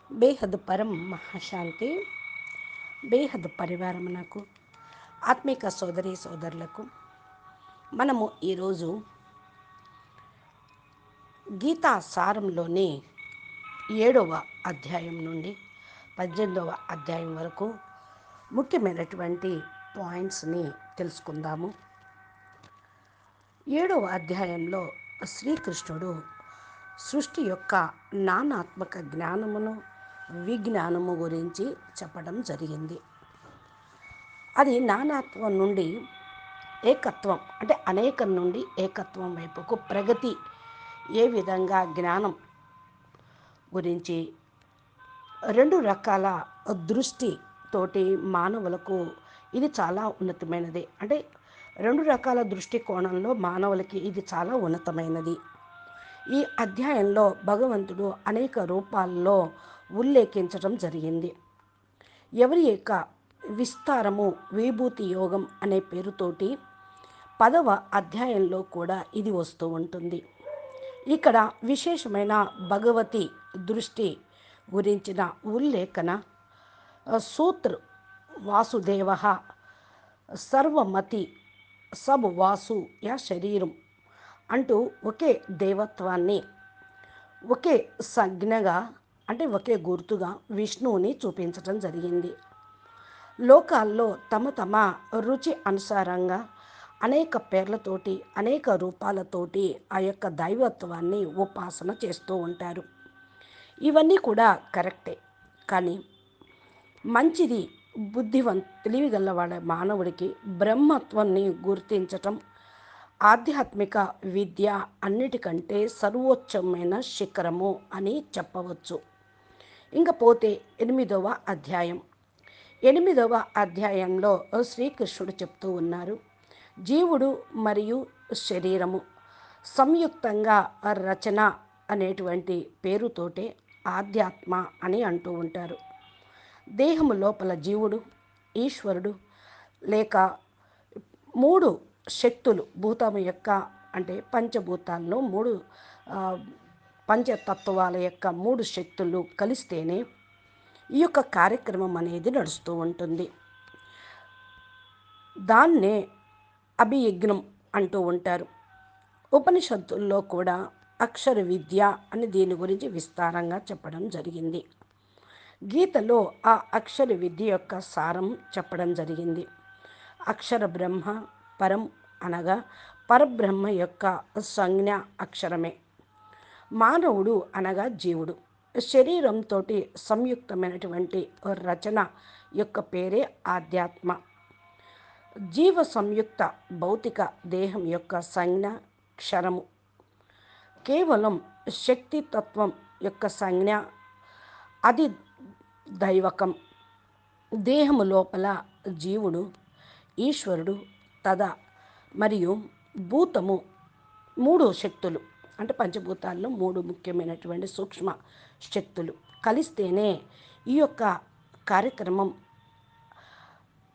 బేహద్ పరం మహాశాంతి బేహద్ పరివారమునకు ఆత్మిక సోదరి సోదరులకు మనము ఈరోజు గీతా సారంలోని 7వ అధ్యాయం నుండి 18వ అధ్యాయం వరకు ముఖ్యమైనటువంటి పాయింట్స్ని తెలుసుకుందాము. 7వ అధ్యాయంలో శ్రీకృష్ణుడు సృష్టి యొక్క నానాత్మక జ్ఞానమును విజ్ఞానము గురించి చెప్పడం జరిగింది. అది నానాత్వం నుండి ఏకత్వం అంటే అనేకం నుండి ఏకత్వం వైపుకు ప్రగతి ఏ విధంగా జ్ఞానం గురించి రెండు రకాల దృష్టి తోటి మానవులకు ఇది చాలా ఉన్నతమైనది. అంటే రెండు రకాల దృష్టికోణంలో మానవులకి ఇది చాలా ఉన్నతమైనది. ఈ అధ్యాయంలో భగవంతుడు అనేక రూపాల్లో ఉల్లేఖించడం జరిగింది. ఎవరి యొక్క విస్తారము విభూతి యోగం అనే పేరుతోటి 10వ అధ్యాయంలో కూడా ఇది వస్తూ ఉంటుంది. ఇక్కడ విశేషమైన భగవతి దృష్టి గురించిన ఉల్లేఖన సూత్ర వాసుదేవ సర్వమతి సబ్ వాసు యా శరీరం అంటూ ఒకే దేవత్వాన్ని ఒకే సంజ్ఞగా అంటే ఒకే గుర్తుగా విష్ణువుని చూపించడం జరిగింది. లోకాల్లో తమ తమ రుచి అనుసారంగా అనేక పేర్లతోటి అనేక రూపాలతోటి ఆ యొక్క దైవత్వాన్ని ఉపాసన చేస్తూ ఉంటారు. ఇవన్నీ కూడా కరెక్టే. కానీ మంచిది తెలివిగలవాడ మానవుడికి బ్రహ్మత్వాన్ని గుర్తించటం ఆధ్యాత్మిక విద్య అన్నిటికంటే సర్వోచ్చమైన శిఖరము అని చెప్పవచ్చు. ఇంకపోతే 8వ అధ్యాయం 8వ అధ్యాయంలో శ్రీకృష్ణుడు చెప్తూ ఉన్నారు, జీవుడు మరియు శరీరము సంయుక్తంగా రచన అనేటువంటి పేరుతోటే ఆధ్యాత్మ అని అంటూ ఉంటారు. దేహము లోపల జీవుడు, ఈశ్వరుడు లేక 3 శక్తులు భూతము యొక్క అంటే పంచభూతాల్లో 3 పంచతత్వాల యొక్క 3 శక్తులు కలిస్తేనే ఈ యొక్క కార్యక్రమం అనేది నడుస్తూ ఉంటుంది. దాన్నే అభియజ్ఞం అంటూ ఉంటారు. ఉపనిషత్తుల్లో కూడా అక్షర విద్య అని దీని గురించి విస్తారంగా చెప్పడం జరిగింది. గీతలో ఆ అక్షర విద్య యొక్క సారం చెప్పడం జరిగింది. అక్షర బ్రహ్మ పరం అనగా పరబ్రహ్మ యొక్క సంజ్ఞ అక్షరమే. మానవుడు అనగా జీవుడు శరీరంతో సంయుక్తమైనటువంటి రచన యొక్క పేరే ఆధ్యాత్మ. జీవ సంయుక్త భౌతిక దేహం యొక్క సంజ్ఞ క్షరము. కేవలం శక్తితత్వం యొక్క సంజ్ఞ అది దైవకం. దేహము లోపల జీవుడు, ఈశ్వరుడు తదా మరియు భూతము 3 శక్తులు అంటే పంచభూతాల్లో 3 ముఖ్యమైనటువంటి సూక్ష్మ శక్తులు కలిస్తేనే ఈ యొక్క కార్యక్రమం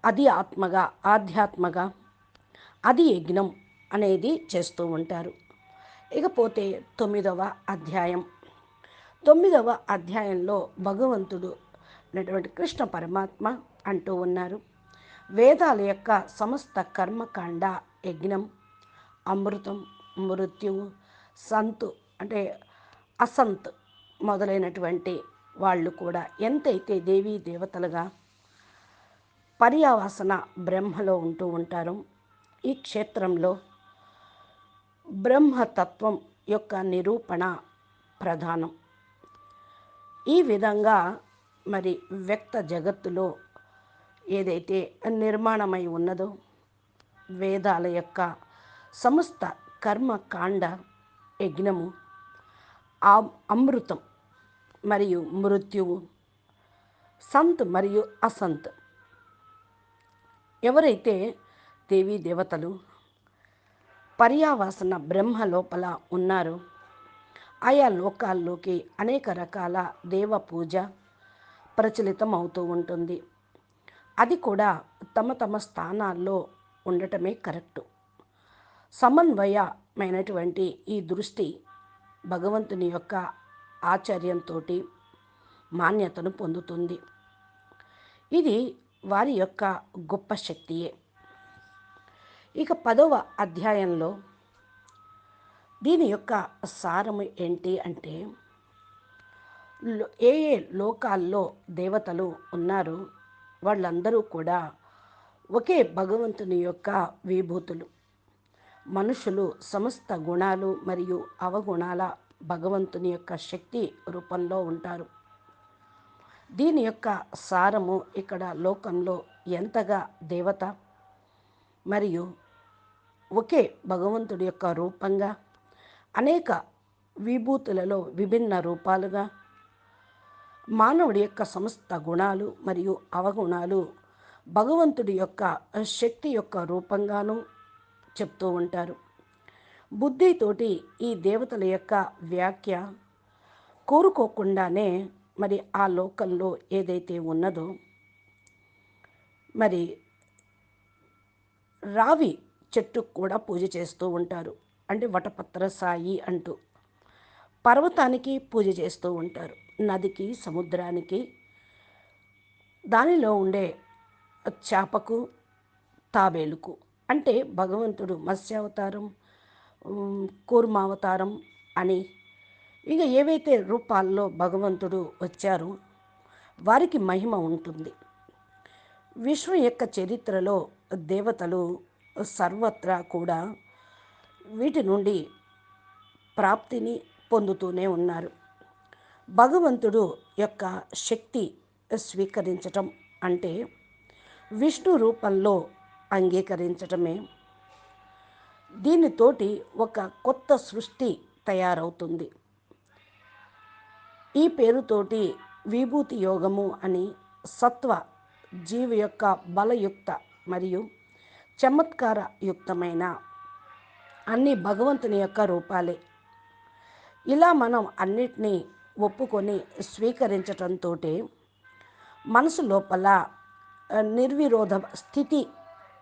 అది ఆత్మగా ఆధ్యాత్మగా అది యజ్ఞం అనేది చేస్తూ ఉంటారు. ఇకపోతే 9వ అధ్యాయం 9వ అధ్యాయంలో భగవంతుడు అనేటువంటి కృష్ణ పరమాత్మ అంటూ ఉన్నారు, వేదాల యొక్క సమస్త కర్మకాండ యజ్ఞం అమృతం మృత్యువు సంతు అంటే అసంత్ మొదలైనటువంటి వాళ్ళు కూడా ఎంతైతే దేవీ దేవతలుగా పర్యావసన బ్రహ్మలో ఉంటూ ఉంటారో ఈ క్షేత్రంలో బ్రహ్మతత్వం యొక్క నిరూపణ ప్రధానం. ఈ విధంగా మరి వ్యక్త జగత్తులో ఏదైతే నిర్మాణమై ఉన్నదో వేదాల యొక్క సమస్త కర్మకాండ యజ్ఞము ఆ అమృతం మరియు మృత్యువు సంత్ మరియు అసంత్ ఎవరైతే దేవీ దేవతలు పర్యావసన బ్రహ్మ లోపల ఉన్నారో ఆయా లోకాల్లోకి అనేక రకాల దేవ పూజ ప్రచలితం అవుతూ ఉంటుంది. అది కూడా తమ తమ స్థానాల్లో ఉండటమే కరెక్టు. సమన్వయమైనటువంటి ఈ దృష్టి భగవంతుని యొక్క ఆచర్యంతో మాన్యతను పొందుతుంది. ఇది వారి యొక్క గొప్ప శక్తియే. ఇక 10వ అధ్యాయంలో దీని యొక్క సారము ఏంటి అంటే, ఏ ఏ లోకాల్లో దేవతలు ఉన్నారు వాళ్ళందరూ కూడా ఒకే భగవంతుని యొక్క విభూతులు. మనుషులు సమస్త గుణాలు మరియు అవగుణాల భగవంతుని యొక్క శక్తి రూపంలో ఉంటారు. దీని యొక్క సారము ఇక్కడ లోకంలో ఎంతగా దేవత మరియు ఒకే భగవంతుడి యొక్క రూపంగా అనేక విభూతులలో విభిన్న రూపాలుగా మానవుడి యొక్క సమస్త గుణాలు మరియు అవగుణాలు భగవంతుడి యొక్క శక్తి యొక్క రూపంగాను చెప్తూ ఉంటారు. బుద్ధితోటి ఈ దేవతల యొక్క వ్యాఖ్య కోరుకోకుండానే మరి ఆ లోకంలో ఏదైతే ఉన్నదో, మరి రావి చెట్టుకు కూడా పూజ చేస్తూ ఉంటారు. అంటే వటపత్ర సాయి అంటూ పర్వతానికి పూజ చేస్తూ ఉంటారు. నదికి, సముద్రానికి, దానిలో ఉండే చేపకు, తాబేలుకు. అంటే భగవంతుడు మత్స్యావతారం, కూర్మావతారం అని ఇక ఏవైతే రూపాల్లో భగవంతుడు వచ్చారో వారికి మహిమ ఉంటుంది. విశ్వం యొక్క చరిత్రలో దేవతలు సర్వత్రా కూడా వీటి నుండి ప్రాప్తిని పొందుతూనే ఉన్నారు. భగవంతుడు యొక్క శక్తి స్వీకరించటం అంటే విష్ణు రూపంలో అంగీకరించటమే. దీనితోటి ఒక కొత్త సృష్టి తయారవుతుంది. ఈ పేరుతోటి విభూతి యోగము అని సత్వ జీవి యొక్క బలయుక్త మరియు చమత్కార యుక్తమైన అన్ని భగవంతుని యొక్క రూపాలే. ఇలా మనం అన్నిటినీ ఒప్పుకొని స్వీకరించటంతో మనసు లోపల నిర్విరోధ స్థితి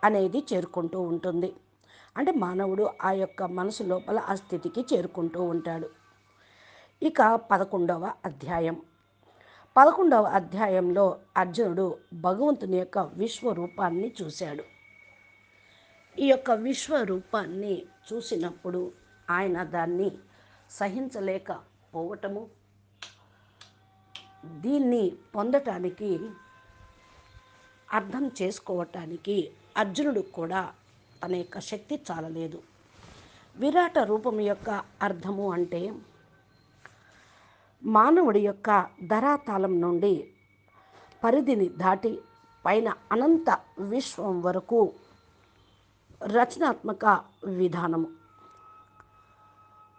అనేది చేరుకుంటూ ఉంటుంది. అంటే మానవుడు ఆ యొక్క మనసు లోపల ఆ స్థితికి చేరుకుంటూ ఉంటాడు. ఇక 11వ అధ్యాయం. 11వ అధ్యాయంలో అర్జునుడు భగవంతుని యొక్క విశ్వరూపాన్ని చూశాడు. ఈ యొక్క విశ్వరూపాన్ని చూసినప్పుడు ఆయన దాన్ని సహించలేకపోవటము, దీన్ని పొందటానికి అర్థం చేసుకోవటానికి అర్జునుడు కూడా తన యొక్క శక్తి చాలలేదు. విరాట రూపం యొక్క అర్థము అంటే మానవుడి యొక్క ధరాతాళం నుండి పరిధిని దాటి పైన అనంత విశ్వం వరకు రచనాత్మక విధానము.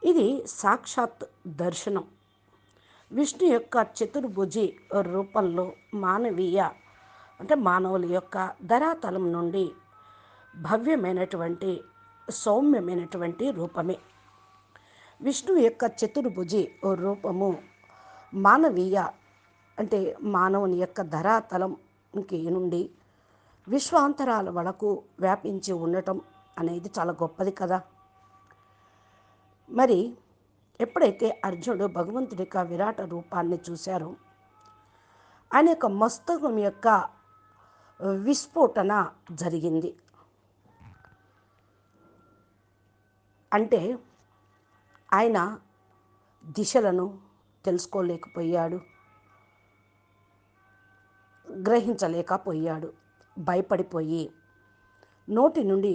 ఇది సాక్షాత్ దర్శనం. విష్ణు యొక్క చతుర్భుజి రూపంలో మానవుల యొక్క ధరాతలం నుండి భవ్యమైనటువంటి సౌమ్యమైనటువంటి రూపమే. విష్ణువు యొక్క చతుర్భుజి రూపము మానవీయ అంటే మానవుని యొక్క ధరాతలంకి నుండి విశ్వాంతరాల వరకు వ్యాపించి ఉండటం అనేది చాలా గొప్పది కదా. మరి ఎప్పుడైతే అర్జునుడు భగవంతుడి యొక్క విరాట రూపాన్ని చూశారో ఆయన యొక్క మస్తకం యొక్క విస్ఫోటన జరిగింది. అంటే ఆయన దిశలను తెలుసుకోలేకపోయాడు, గ్రహించలేకపోయాడు. భయపడిపోయి నోటి నుండి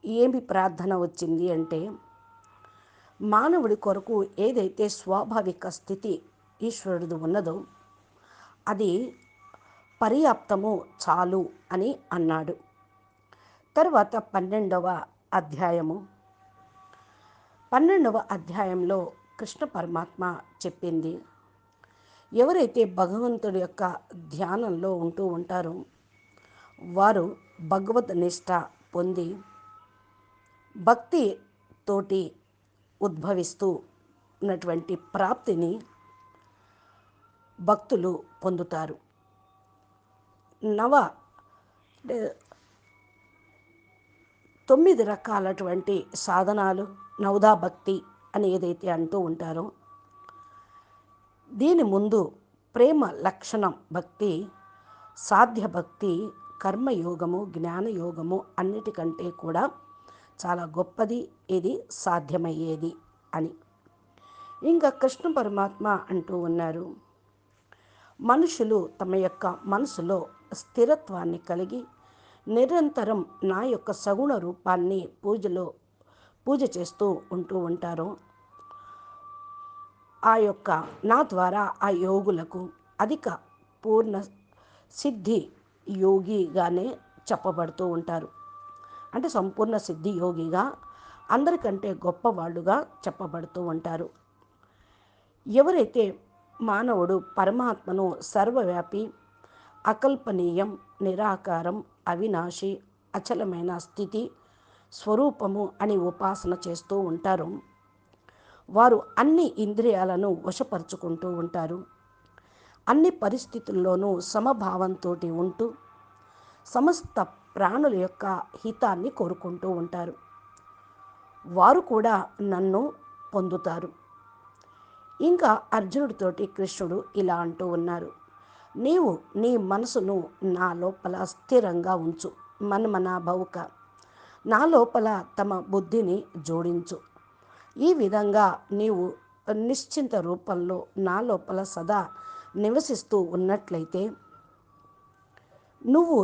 ఏమి ప్రార్థన వచ్చింది అంటే, మానవుడి కొరకు ఏదైతే స్వాభావిక స్థితి ఈశ్వరుడు ఉన్నదో అది పర్యాప్తము, చాలు అని అన్నాడు. తర్వాత 12వ అధ్యాయము. 12వ అధ్యాయంలో కృష్ణ పరమాత్మ చెప్పింది, ఎవరైతే భగవంతుడి యొక్క ధ్యానంలో ఉంటూ ఉంటారో వారు భగవద్ నిష్ట పొంది భక్తి తోటి ఉద్భవిస్తూ ఉన్నటువంటి ప్రాప్తిని భక్తులు పొందుతారు. 9 రకాలటువంటి సాధనాలు, నవదా భక్తి అని ఏదైతే అంటూ ఉంటారో దీని ముందు ప్రేమ లక్షణం భక్తి, సాధ్య భక్తి, కర్మయోగము, జ్ఞానయోగము అన్నిటికంటే కూడా చాలా గొప్పది, ఇది సాధ్యమయ్యేది అని. ఇంకా కృష్ణ పరమాత్మ అంటూ ఉన్నారు, మనుషులు తమ యొక్క మనసులో స్థిరత్వాన్ని కలిగి నిరంతరం నా యొక్క సగుణ రూపాన్ని పూజ చేస్తూ ఉంటూ ఉంటారు. ఆ యొక్క నా ద్వారా ఆ యోగులకు అధిక పూర్ణ సిద్ధి యోగిగానే చెప్పబడుతూ ఉంటారు. అంటే సంపూర్ణ సిద్ధి యోగిగా, అందరికంటే గొప్పవాళ్ళుగా చెప్పబడుతూ ఉంటారు. ఎవరైతే మానవుడు పరమాత్మను సర్వవ్యాపి, అకల్పనీయం, నిరాకారం, అవినాశి, అచలమైన స్థితి స్వరూపము అని ఉపాసన చేస్తూ ఉంటారో వారు అన్ని ఇంద్రియాలను వశపరుచుకుంటూ ఉంటారు. అన్ని పరిస్థితుల్లోనూ సమభావంతో ఉంటూ సమస్త ప్రాణుల యొక్క హితాన్ని కోరుకుంటూ ఉంటారు. వారు కూడా నన్ను పొందుతారు. ఇంకా అర్జునుడితోటి కృష్ణుడు ఇలా అంటూ ఉన్నారు, నీవు నీ మనసును నా లోపల స్థిరంగా ఉంచు, మన్మనాభౌక, నా లోపల తమ బుద్ధిని జోడించు. ఈ విధంగా నీవు నిశ్చింత రూపంలో నా లోపల సదా నివసిస్తూ ఉన్నట్లయితే నువ్వు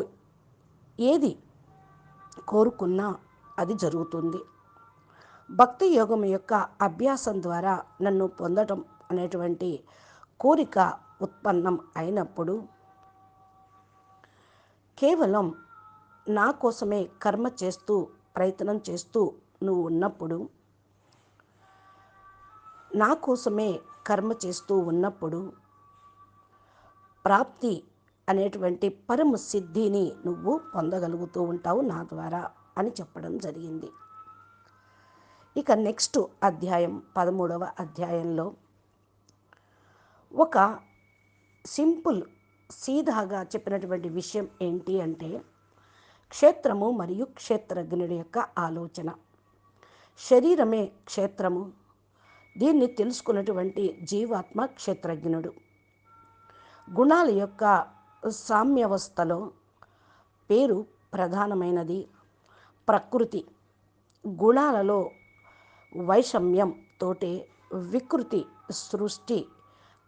ఏది కోరుకున్నా అది జరుగుతుంది. భక్తి యోగం యొక్క అభ్యాసం ద్వారా నన్ను పొందటం అనేటువంటి కోరిక ఉత్పన్నం అయినప్పుడు కేవలం నా కోసమే కర్మ చేస్తూ ప్రయత్నం చేస్తూ నువ్వు ఉన్నప్పుడు, నా కోసమే కర్మ చేస్తూ ఉన్నప్పుడు ప్రాప్తి అనేటువంటి పరమ సిద్ధిని నువ్వు పొందగలుగుతూ ఉంటావు నా ద్వారా అని చెప్పడం జరిగింది. ఇక నెక్స్ట్ అధ్యాయం 13వ అధ్యాయంలో ఒక సింపుల్ సీదాగా చెప్పినటువంటి విషయం ఏంటి అంటే, క్షేత్రము మరియు క్షేత్రజ్ఞుడి యొక్క ఆలోచన. శరీరమే క్షేత్రము, దీన్ని తెలుసుకున్నటువంటి జీవాత్మ క్షేత్రజ్ఞుడు. గుణాల యొక్క సామ్యవస్థలో పేరు ప్రధానమైనది ప్రకృతి. గుణాలలో వైషమ్యం తోటే వికృతి సృష్టి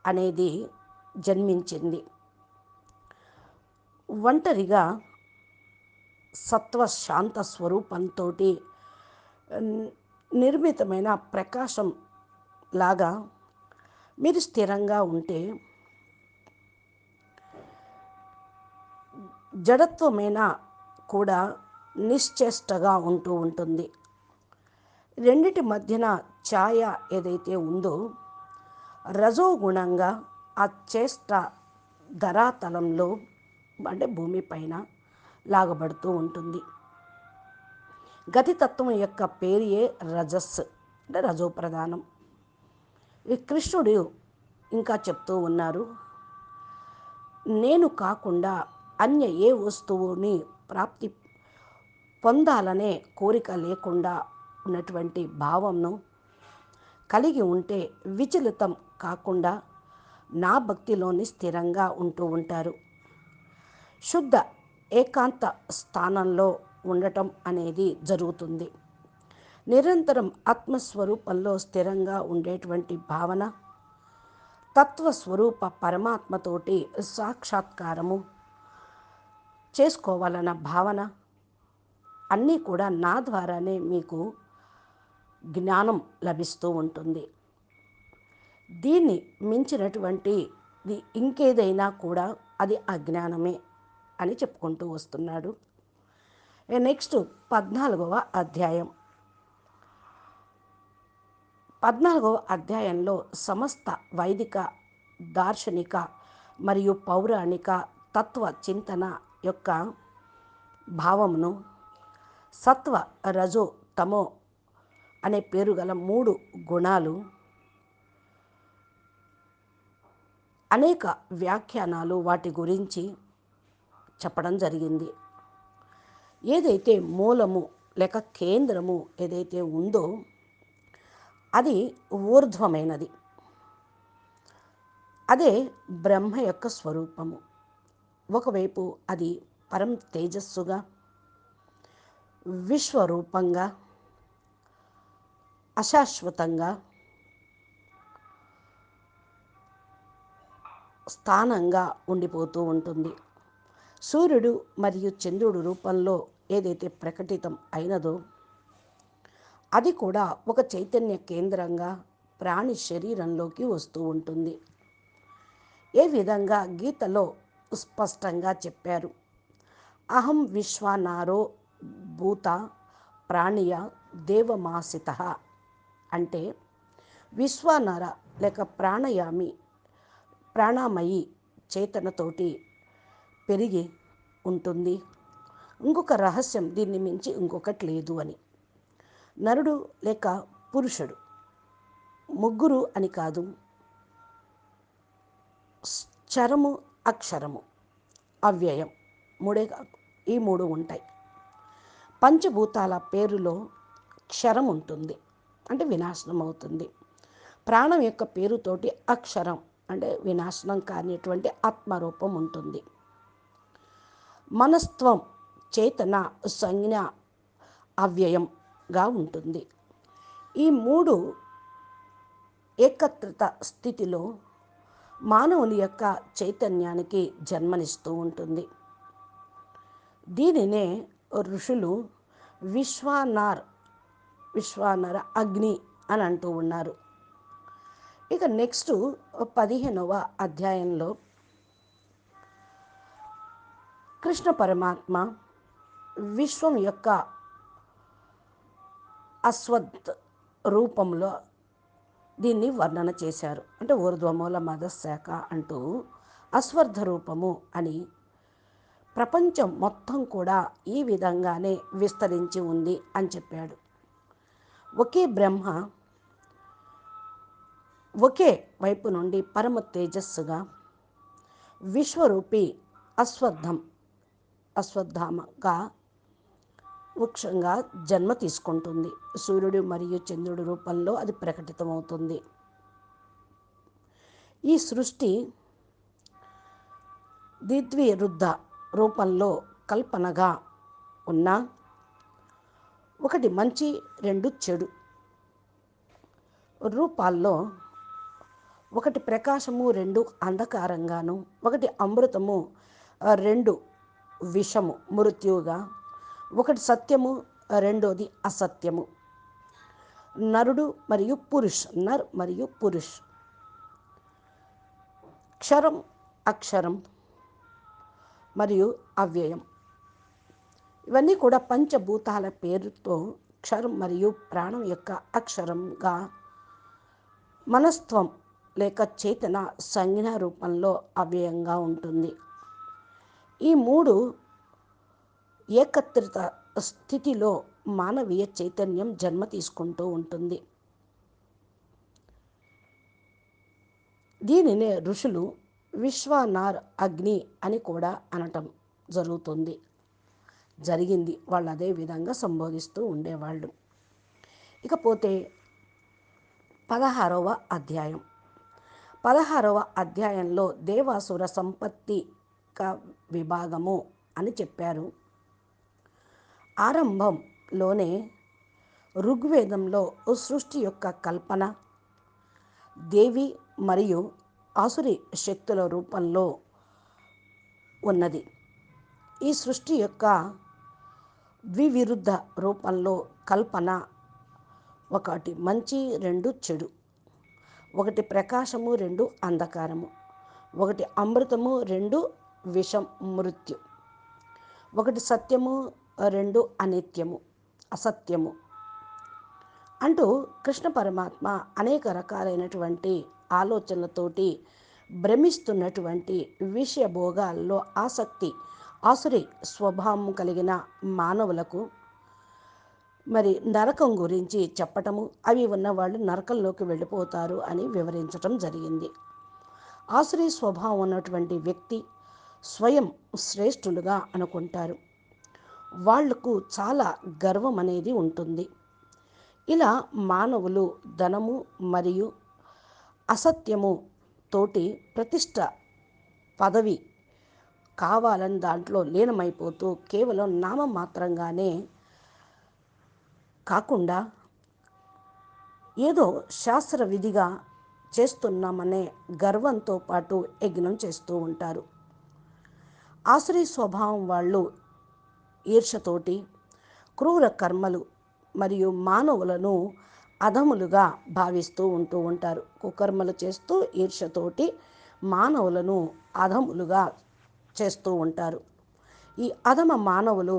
అనేది జన్మించింది. ఒంటరిగా సత్వ శాంత స్వరూపంతో నిర్మితమైన ప్రకాశం లాగా మీరు స్థిరంగా ఉంటే జడత్వమైన కూడా నిశ్చేష్టగా ఉంటూ ఉంటుంది. రెండిటి మధ్యన ఛాయ ఏదైతే ఉందో రజోగుణంగా ఆ చేష్ట ధరాతలంలో అంటే భూమిపైన లాగబడుతూ ఉంటుంది. గతితత్వం యొక్క పేరియే రజస్సు అంటే రజోప్రధానం. ఈ కృష్ణుడు ఇంకా చెప్తూ ఉన్నారు, నేను కాకుండా అన్య ఏ వస్తువుని ప్రాప్తి పొందాలనే కోరిక లేకుండా ఉన్నటువంటి భావంను కలిగి ఉంటే విచలితం కాకుండా నా భక్తిలోని స్థిరంగా ఉంటూ ఉంటారు. శుద్ధ ఏకాంత స్థానంలో ఉండటం అనేది జరుగుతుంది. నిరంతరం ఆత్మస్వరూపంలో స్థిరంగా ఉండేటువంటి భావన, తత్వస్వరూప పరమాత్మతోటి సాక్షాత్కారము చేసుకోవాలన్న భావన అన్నీ కూడా నా ద్వారానే మీకు జ్ఞానం లభిస్తూ ఉంటుంది. దీన్ని మించినటువంటిది ఇంకేదైనా కూడా అది అజ్ఞానమే అని చెప్పుకుంటూ వస్తున్నాడు. నెక్స్ట్ 14వ అధ్యాయం. 14వ అధ్యాయంలో సమస్త వైదిక, దార్శనిక మరియు పౌరాణిక తత్వ చింతన యొక్క భావమును సత్వ, రజో, తమో అనే పేరు గల 3 గుణాలు అనేక వ్యాఖ్యానాలు వాటి గురించి చెప్పడం జరిగింది. ఏదైతే మూలము లేక కేంద్రము ఏదైతే ఉందో అది ఊర్ధ్వమైనది. అదే బ్రహ్మ యొక్క స్వరూపము. ఒకవైపు అది పరం తేజస్సుగా, విశ్వరూపంగా, అశాశ్వతంగా, స్థానంగా ఉండిపోతూ ఉంటుంది. సూర్యుడు మరియు చంద్రుడు రూపంలో ఏదైతే ప్రకటితం అయినదో అది కూడా ఒక చైతన్య కేంద్రంగా ప్రాణి శరీరంలోకి వస్తూ ఉంటుంది. ఏ విధంగా గీతలో స్పష్టంగా చెప్పారు, అహం విశ్వానారో భూత ప్రాణియ దేవమాసిత అంటే విశ్వానర లేక ప్రాణమయి చేతనతోటి పెరిగి ఉంటుంది. ఇంకొక రహస్యం దీన్ని మించి ఇంకొకటి లేదు అని. నరుడు లేక పురుషుడు ముగ్గురు అని కాదు, చరము అక్షరము అవ్యయం మూడే ఈ మూడు ఉంటాయి. పంచభూతాల పేరులో క్షరం ఉంటుంది, అంటే వినాశనం అవుతుంది. ప్రాణం యొక్క పేరుతోటి అక్షరం అంటే వినాశనం కానిటువంటి ఆత్మరూపం ఉంటుంది. మనస్త్వం చేతన సంజ్ఞ అవ్యయంగా ఉంటుంది. ఈ మూడు ఏకత్రిత స్థితిలో మానవుని యొక్క చైతన్యానికి జన్మనిస్తూ ఉంటుంది. దీనినే ఋషులు విశ్వానర అగ్ని అని అంటూ ఉన్నారు. ఇక నెక్స్ట్ 15వ అధ్యాయంలో కృష్ణ పరమాత్మ విశ్వం యొక్క అశ్వత్ రూపంలో దీన్ని వర్ణన చేశారు. అంటే ఊర్ధ్వమూల మధశాఖ అంటూ అశ్వర్థ రూపము అని ప్రపంచం మొత్తం కూడా ఈ విధంగానే విస్తరించి ఉంది అని చెప్పాడు. ఒకే బ్రహ్మ ఒకే వైపు నుండి పరమ తేజస్సుగా విశ్వరూపి అశ్వత్థామగా వృక్షంగా జన్మ తీసుకుంటుంది. సూర్యుడు మరియు చంద్రుడి రూపంలో అది ప్రకటితమవుతుంది. ఈ సృష్టి ద్విరుద్ధ రూపంలో కల్పనగా ఉన్న ఒకటి మంచి రెండు చెడు రూపాల్లో, ఒకటి ప్రకాశము రెండు అంధకారంగాను, ఒకటి అమృతము రెండు విషము మృత్యువుగా, ఒకటి సత్యము రెండోది అసత్యము. నరుడు మరియు పురుష్, క్షరం అక్షరం మరియు అవ్యయం, ఇవన్నీ కూడా పంచభూతాల పేరుతో క్షరం మరియు ప్రాణం యొక్క అక్షరంగా, మనస్త్వం లేక చేతన సంజ్ఞ రూపంలో అవ్యయంగా ఉంటుంది. ఈ మూడు ఏకత్రిత స్థితిలో మానవీయ చైతన్యం జన్మ తీసుకుంటూ ఉంటుంది. దీనినే ఋషులు విశ్వానార్ అగ్ని అని కూడా అనటం జరిగింది. వాళ్ళు అదే విధంగా సంబోధిస్తూ ఉండేవాళ్ళు. ఇకపోతే 16వ అధ్యాయం. 16వ అధ్యాయంలో దేవాసుర సంపత్తిక విభాగము అని చెప్పారు. ఆరంభంలోనే ఋగ్వేదంలో సృష్టి యొక్క కల్పన, దేవి మరియు ఆసురి శక్తుల రూపంలో ఉన్నది. ఈ సృష్టి యొక్క ద్వివిరుద్ధ రూపంలో కల్పన, ఒకటి మంచి రెండు చెడు, ఒకటి ప్రకాశము రెండు అంధకారము, ఒకటి అమృతము రెండు విషం మృత్యు, ఒకటి సత్యము రెండు అనిత్యము అసత్యము అంటూ కృష్ణ పరమాత్మ అనేక రకాలైనటువంటి ఆలోచనలతోటి భ్రమిస్తున్నటువంటి విషయ భోగాల్లో ఆసురి స్వభావం కలిగిన మానవులకు మరి నరకం గురించి చెప్పటము, అవి ఉన్నవాళ్ళు నరకంలోకి వెళ్ళిపోతారు అని వివరించటం జరిగింది. ఆసురి స్వభావం ఉన్నటువంటి వ్యక్తి స్వయం శ్రేష్ఠులుగా అనుకుంటారు. వాళ్లకు చాలా గర్వం అనేది ఉంటుంది. ఇలా మానవులు ధనము మరియు అసత్యము తోటి ప్రతిష్ట పదవి కావాలని దాంట్లో లీనమైపోతూ కేవలం నామమాత్రంగానే కాకుండా ఏదో శాస్త్ర విధిగా చేస్తున్నామనే గర్వంతో పాటు యజ్ఞం చేస్తూ ఉంటారు. ఆసురీ స్వభావం వాళ్ళు ఈర్షతోటి క్రూర కర్మలు మరియు మానవులను అధములుగా భావిస్తూ ఉంటారు. కుకర్మలు చేస్తూ ఈర్షతోటి మానవులను అధములుగా చేస్తూ ఉంటారు. ఈ అధమ మానవులు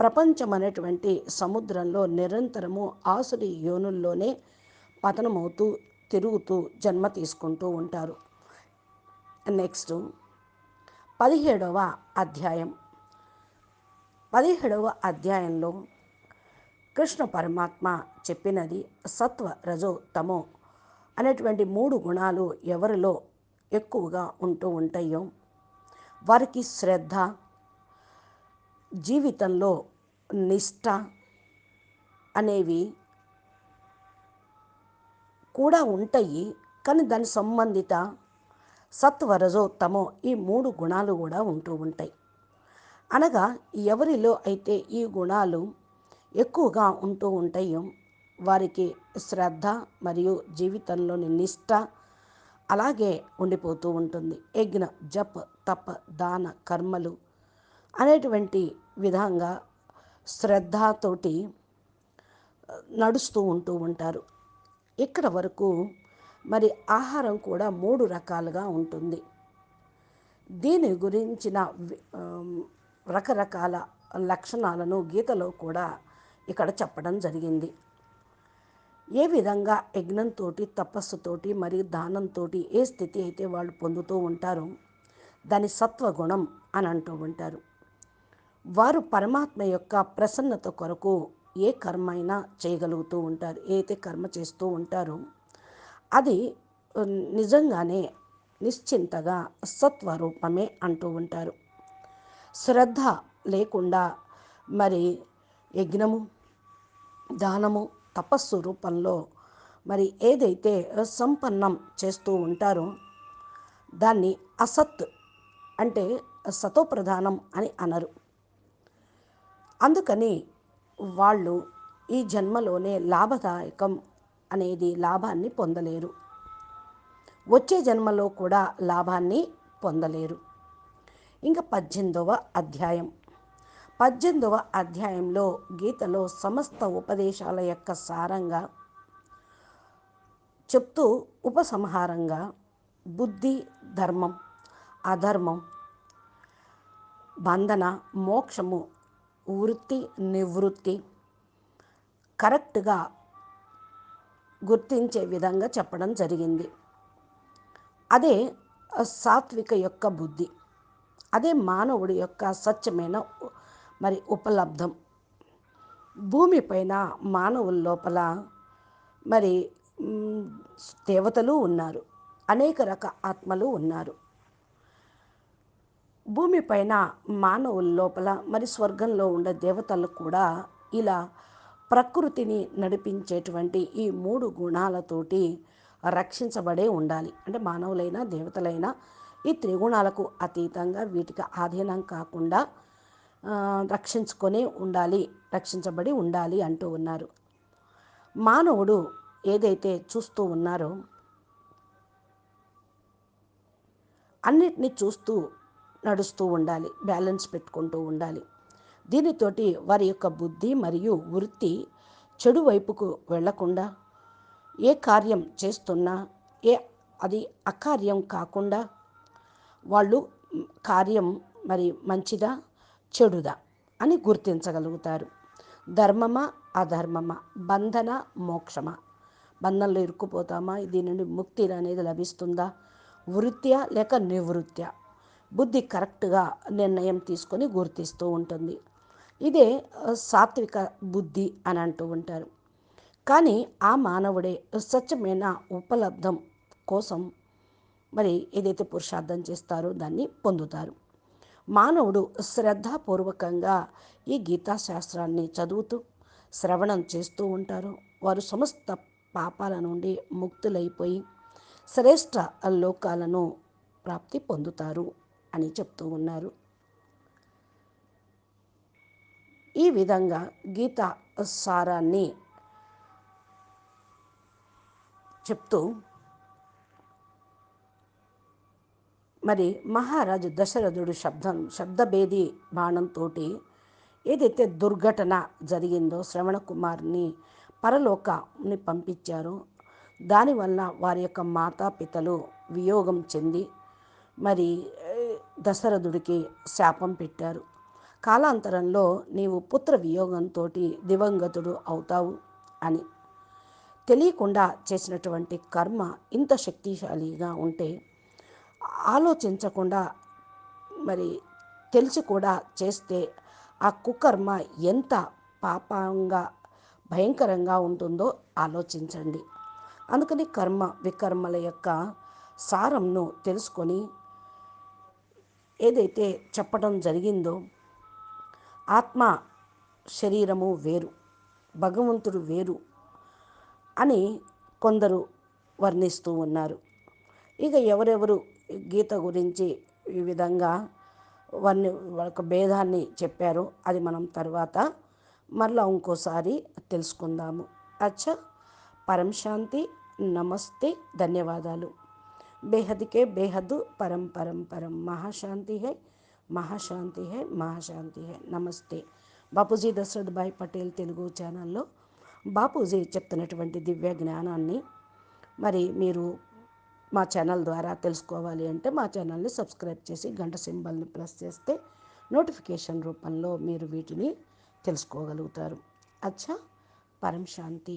ప్రపంచమనేటువంటి సముద్రంలో నిరంతరము ఆసురి యోనుల్లోనే పతనమవుతూ తిరుగుతూ జన్మ తీసుకుంటూ ఉంటారు. నెక్స్ట్ 17వ అధ్యాయం. 17వ అధ్యాయంలో కృష్ణ పరమాత్మ చెప్పినది సత్వ రజో తమో అనేటువంటి 3 గుణాలు ఎవరిలో ఎక్కువగా ఉంటూ ఉంటాయో వారికి శ్రద్ధ, జీవితంలో నిష్ఠ అనేవి కూడా ఉంటాయి. కానీ దాని సంబంధిత సత్వరజో తమో ఈ 3 గుణాలు కూడా ఉంటూ ఉంటాయి. అనగా ఎవరిలో అయితే ఈ గుణాలు ఎక్కువగా ఉంటూ ఉంటాయో వారికి శ్రద్ధ మరియు జీవితంలోని నిష్ఠ అలాగే ఉండిపోతూ ఉంటుంది. యజ్ఞ, జప, తప, దాన, కర్మలు అనేటువంటి విధంగా శ్రద్ధతోటి నడుస్తూ ఉంటూ ఉంటారు. ఇక్కడ వరకు మరి ఆహారం కూడా 3 రకాలుగా ఉంటుంది. దీని గురించిన రకరకాల లక్షణాలను గీతలో కూడా ఇక్కడ చెప్పడం జరిగింది. ఏ విధంగా యజ్ఞంతో, తపస్సుతోటి మరియు దానంతో ఏ స్థితి అయితే వాళ్ళు పొందుతూ ఉంటారో దాని సత్వగుణం అని అంటూ ఉంటారు. వారు పరమాత్మ యొక్క ప్రసన్నత కొరకు ఏ కర్మ అయినా చేయగలుగుతూ ఉంటారు. ఏదైతే కర్మ చేస్తూ ఉంటారో అది నిజంగానే నిశ్చింతగా సత్వరూపమే అంటూ ఉంటారు. శ్రద్ధ లేకుండా మరి యజ్ఞము, దానము, తపస్సు రూపంలో మరి ఏదైతే సంపన్నం చేస్తూ ఉంటారో దాన్ని అసత్ అంటే సతోప్రధానం అని అనరు. అందుకని వాళ్ళు ఈ జన్మలోనే లాభదాయకం అనేది లాభాన్ని పొందలేరు. వచ్చే జన్మలో కూడా లాభాన్ని పొందలేరు. ఇంకా 18వ అధ్యాయం. 18వ అధ్యాయంలో గీతలో సమస్త ఉపదేశాల యొక్క సారంగా చెప్తూ ఉపసంహారంగా బుద్ధి, ధర్మం, అధర్మం, బంధన, మోక్షము, వృత్తి, నివృత్తి కరెక్ట్గా గుర్తించే విధంగా చెప్పడం జరిగింది. అదే సాత్విక యొక్క బుద్ధి, అదే మానవుడి యొక్క సత్యమైన మరి ఉపలబ్ధం. భూమిపైన మానవుల లోపల మరి దేవతలు ఉన్నారు, అనేక రకాల ఆత్మలు ఉన్నారు. భూమిపైన మానవుల లోపల మరి స్వర్గంలో ఉండే దేవతలు కూడా ఇలా ప్రకృతిని నడిపించేటువంటి ఈ 3 గుణాలతోటి రక్షించబడే ఉండాలి. అంటే మానవులైనా దేవతలైనా ఈ త్రిగుణాలకు అతీతంగా వీటికి ఆధీనం కాకుండా రక్షించుకొని ఉండాలి, రక్షించబడి ఉండాలి అంటూ ఉన్నారు. మానవుడు ఏదైతే చూస్తూ ఉన్నారో అన్నిటినీ చూస్తూ నడుస్తూ ఉండాలి, బ్యాలెన్స్ పెట్టుకుంటూ ఉండాలి. దీనితోటి వారి యొక్క బుద్ధి మరియు వృత్తి చెడు వైపుకు వెళ్లకుండా ఏ కార్యం చేస్తున్నా అది అకార్యం కాకుండా వాళ్ళు కార్యం మరి మంచిదా చెడుదా అని గుర్తించగలుగుతారు. ధర్మమా అధర్మమా, బంధన మోక్షమా, బంధంలో ఇరుక్కుపోతామా, దీని నుండి ముక్తి అనేది లభిస్తుందా, వృత్త్యా లేక నివృత్త్యా, బుద్ధి కరెక్ట్గా నిర్ణయం తీసుకొని గుర్తిస్తూ ఉంటుంది. ఇదే సాత్విక బుద్ధి అని అంటూ ఉంటారు. కానీ ఆ మానవుడే స్వచ్ఛమైన ఉపలబ్ధం కోసం మరి ఏదైతే పురుషార్థం చేస్తారో దాన్ని పొందుతారు. మానవుడు శ్రద్ధాపూర్వకంగా ఈ గీతాశాస్త్రాన్ని చదువుతూ శ్రవణం చేస్తూ ఉంటారు. వారు సమస్త పాపాల నుండి ముక్తులైపోయి శ్రేష్ఠ లోకాలను ప్రాప్తి పొందుతారు అని చెప్తూ ఉన్నారు. ఈ విధంగా గీత సారాన్ని చెప్తూ మరి మహారాజు దశరథుడు శబ్దభేది బాణంతో ఏదైతే దుర్ఘటన జరిగిందో శ్రవణ కుమార్ని పరలోకాన్ని పంపించారో దానివల్ల వారి యొక్క మాతాపితలు వియోగం చెంది మరి దశరథుడికి శాపం పెట్టారు. కాలాంతరంలో నీవు పుత్ర వియోగంతో దివంగతుడు అవుతావు అని. తెలియకుండా చేసినటువంటి కర్మ ఇంత శక్తిశాలిగా ఉంటే ఆలోచించకుండా మరి తెలిసి కూడా చేస్తే ఆ కుకర్మ ఎంత పాపంగా భయంకరంగా ఉంటుందో ఆలోచించండి. అందుకని కర్మ వికర్మల యొక్క సారంను తెలుసుకొని ఏదైతే చెప్పడం జరిగిందో ఆత్మ శరీరము వేరు, భగవంతుడు వేరు అని కొందరు వర్ణిస్తూ ఉన్నారు. ఇక ఎవరెవరు గీత గురించి ఈ విధంగా ఒక భేదాన్ని చెప్పారో అది మనం తర్వాత మరలా ఇంకోసారి తెలుసుకుందాము. అచ్చా, పరం శాంతి, నమస్తే, ధన్యవాదాలు. बेहद के बेहद परम परम परम महाशांति है, महाशांति है, महाशांति है. నమస్తే. బాపూజీ దశరథ్ భాయ్ పటేల్ తెలుగు ఛానల్లో బాపూజీ చెప్తున్నటువంటి దివ్య జ్ఞానాన్ని మరి మీరు మా ఛానల్ ద్వారా తెలుసుకోవాలి అంటే మా ఛానల్ని సబ్స్క్రైబ్ చేసి గంట సింబల్ని ప్రెస్ చేస్తే నోటిఫికేషన్ రూపంలో మీరు వీటిని తెలుసుకోగలుగుతారు. అచ్చా, పరం శాంతి.